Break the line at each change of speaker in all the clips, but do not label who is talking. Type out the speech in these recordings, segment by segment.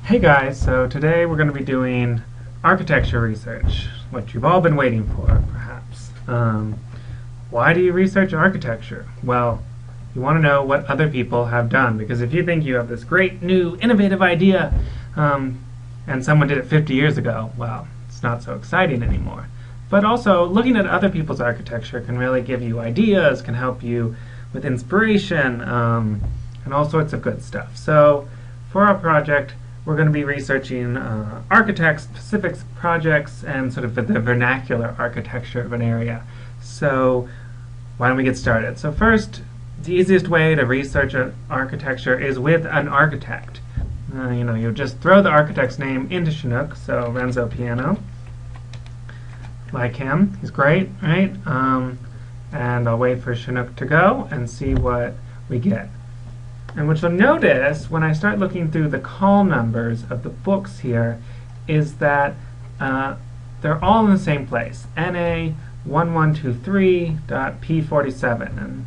Hey guys, so today we're going to be doing architecture research, what you've all been waiting for, perhaps. Why do you research architecture? Well, you want to know what other people have done, because if you think you have this great, new, innovative idea, and someone did it 50 years ago, well, it's not so exciting anymore. But also, looking at other people's architecture can really give you ideas, can help you with inspiration, and all sorts of good stuff. So, for our project, we're going to be researching architects, specific projects, and sort of the vernacular architecture of an area. So why don't we get started? So first, the easiest way to research an architecture is with an architect. You just throw the architect's name into Chinook, so Renzo Piano. Like him, he's great, right? And I'll wait for Chinook to go and see what we get. And what you'll notice when I start looking through the call numbers of the books here is that they're all in the same place, NA1123.P47. And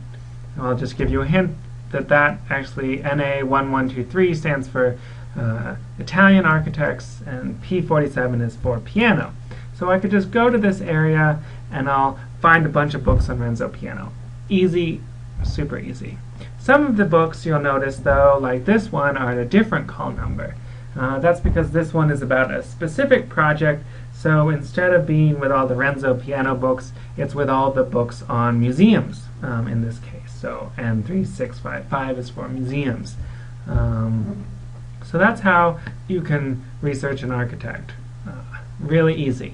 I'll just give you a hint that actually NA1123 stands for Italian architects, and P47 is for piano. So I could just go to this area and I'll find a bunch of books on Renzo Piano. Easy, super easy. Some of the books you'll notice, though, like this one, are at a different call number. That's because this one is about a specific project, so instead of being with all the Renzo Piano books, it's with all the books on museums in this case. So N3655 is for museums. So that's how you can research an architect. Really easy.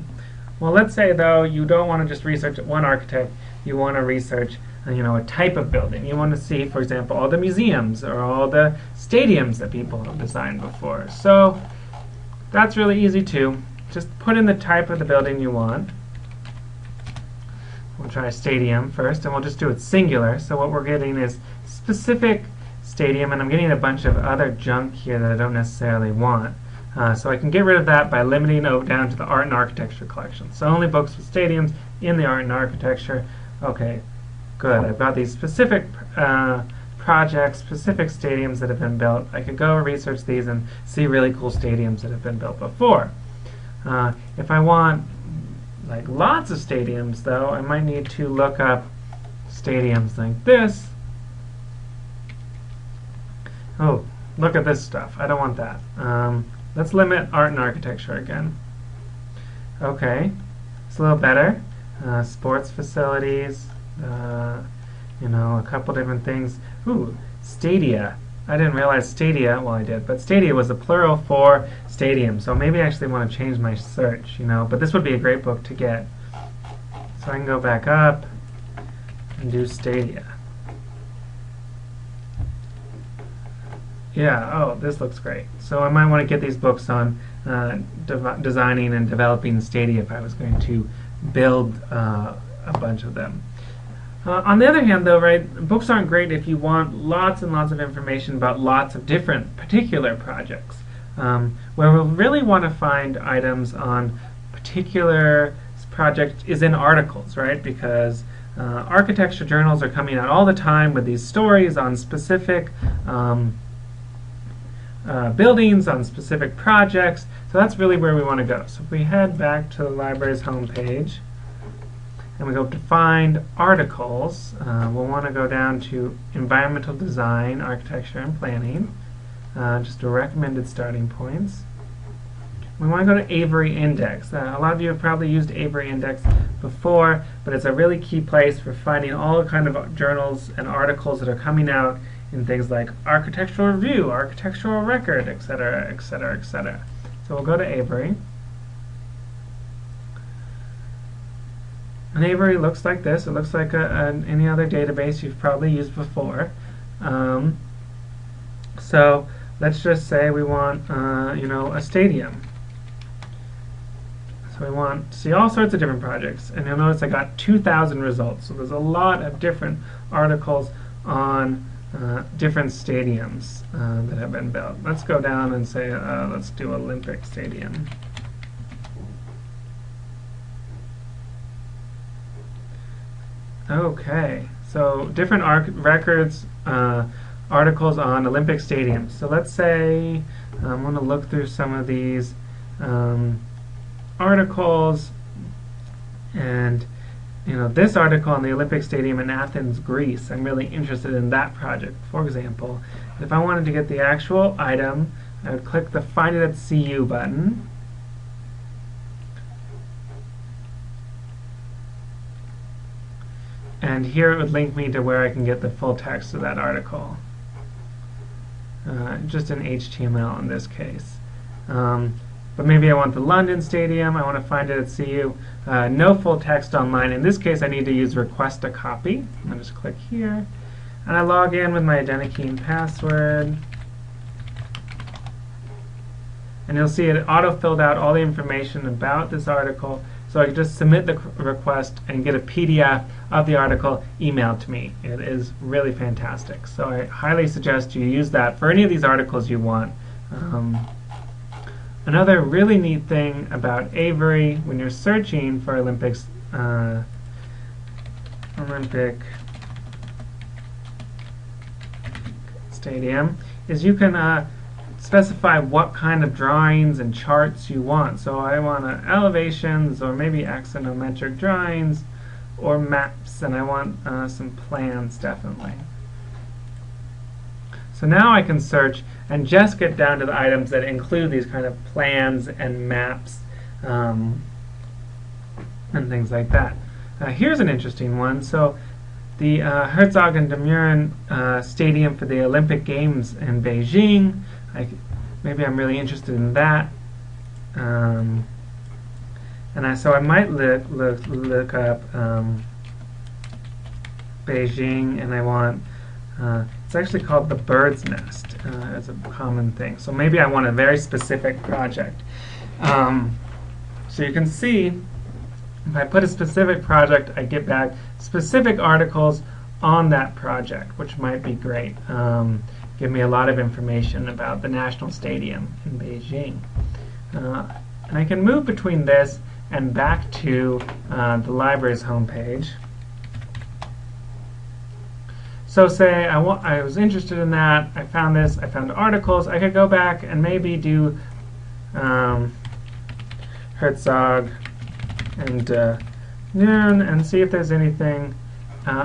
Well, let's say, though, you don't want to just research one architect, you want to research a type of building. You want to see, for example, all the museums or all the stadiums that people have designed before. So that's really easy too. Just put in the type of the building you want. We'll try stadium first, and we'll just do it singular. So what we're getting is specific stadium, and I'm getting a bunch of other junk here that I don't necessarily want. So I can get rid of that by limiting it down to the art and architecture collection. So only books with stadiums in the art and architecture. Okay. Good. I've got these specific projects, specific stadiums that have been built. I could go research these and see really cool stadiums that have been built before. If I want like lots of stadiums, though, I might need to look up stadiums like this. Oh, look at this stuff. I don't want that. Let's limit art and architecture again. Okay, it's a little better. Sports facilities. A couple different things. Ooh, stadia. I didn't realize stadia, well I did, but stadia was the plural for stadium, so maybe I actually want to change my search, but this would be a great book to get. So I can go back up and do stadia. Yeah, oh, this looks great. So I might want to get these books on designing and developing stadia if I was going to build a bunch of them. On the other hand, though, right, books aren't great if you want lots and lots of information about lots of different particular projects. Where we'll really want to find items on particular projects is in articles, right? Because architecture journals are coming out all the time with these stories on specific buildings, on specific projects. So that's really where we want to go. So if we head back to the library's homepage, and we go to find articles, we'll want to go down to environmental design, architecture, and planning, just the recommended starting points. We want to go to Avery Index. A lot of you have probably used Avery Index before, but it's a really key place for finding all the kind of journals and articles that are coming out in things like Architectural Review, Architectural Record, etc., etc., etc. So we'll go to Avery. And Avery looks like this. It looks like any other database you've probably used before. So let's just say we want, a stadium. So we want to see all sorts of different projects. And you'll notice I got 2,000 results. So there's a lot of different articles on different stadiums that have been built. Let's go down and say, let's do Olympic Stadium. Okay, so different records, articles on Olympic stadiums. So let's say I'm going to look through some of these articles, and this article on the Olympic Stadium in Athens, Greece, I'm really interested in that project. For example, if I wanted to get the actual item, I would click the Find It at CU button. And here it would link me to where I can get the full text of that article. Just in HTML in this case. But maybe I want the London Stadium, I want to find it at CU. No full text online. In this case, I need to use request a copy. I'll just click here. And I log in with my identity and password. And you'll see it auto-filled out all the information about this article. So I can just submit the request and get a PDF of the article emailed to me. It is really fantastic. So I highly suggest you use that for any of these articles you want. Another really neat thing about Avery when you're searching for Olympic Stadium is you can specify what kind of drawings and charts you want. So I want elevations, or maybe axonometric drawings, or maps, and I want some plans definitely. So now I can search and just get down to the items that include these kind of plans and maps and things like that. Here's an interesting one. So the Herzog and de Meuron Stadium for the Olympic Games in Beijing. Maybe I'm really interested in that. So I might look up Beijing, and I want it's actually called the Bird's Nest. It's a common thing. So maybe I want a very specific project. So you can see, if I put a specific project, I get back specific articles on that project, which might be great. Give me a lot of information about the National Stadium in Beijing. And I can move between this and back to the library's homepage. So say I was interested in that, I found this, I found articles, I could go back and maybe do Herzog and Meuron and see if there's anything,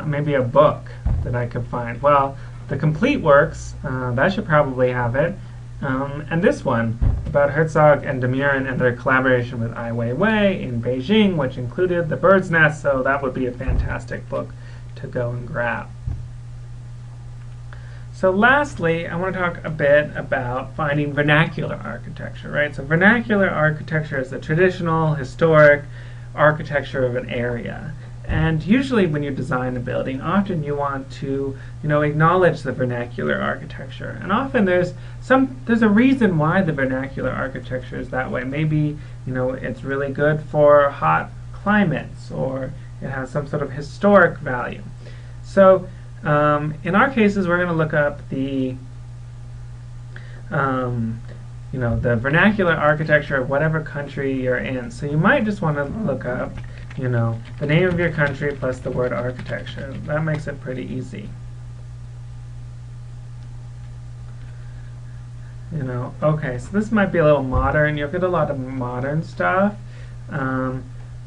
maybe a book that I could find. Well, the complete works, that should probably have it. And this one, about Herzog and de Meuron and their collaboration with Ai Weiwei in Beijing, which included the Bird's Nest, so that would be a fantastic book to go and grab. So lastly, I want to talk a bit about finding vernacular architecture, right? So vernacular architecture is the traditional, historic architecture of an area. And usually when you design a building, often you want to, acknowledge the vernacular architecture. And often there's a reason why the vernacular architecture is that way. Maybe, it's really good for hot climates, or it has some sort of historic value. So in our cases, we're going to look up the the vernacular architecture of whatever country you're in. So you might just want to look up, the name of your country plus the word architecture. That makes it pretty easy. Okay, so this might be a little modern. You'll get a lot of modern stuff,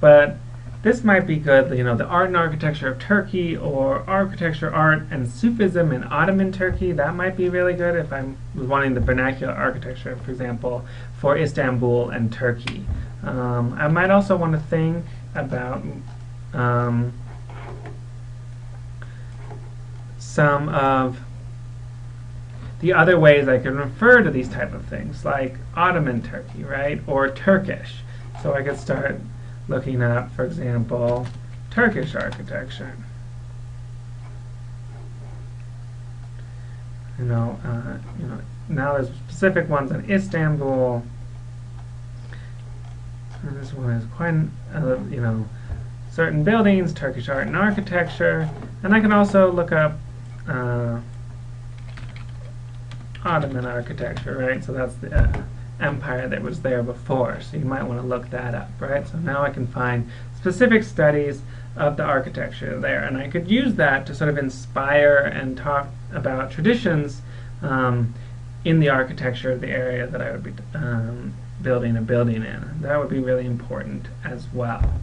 but this might be good. The art and architecture of Turkey, or architecture, art, and Sufism in Ottoman Turkey. That might be really good if I was wanting the vernacular architecture, for example, for Istanbul and Turkey. I might also want to think about some of the other ways I can refer to these type of things, like Ottoman Turkey, right, or Turkish. So I could start looking up, for example, Turkish architecture. Now there's specific ones on Istanbul. And this one is quite, certain buildings, Turkish art and architecture. And I can also look up Ottoman architecture, right? So that's the empire that was there before. So you might want to look that up, right? So now I can find specific studies of the architecture there. And I could use that to sort of inspire and talk about traditions in the architecture of the area that I would be building a building in. That would be really important as well.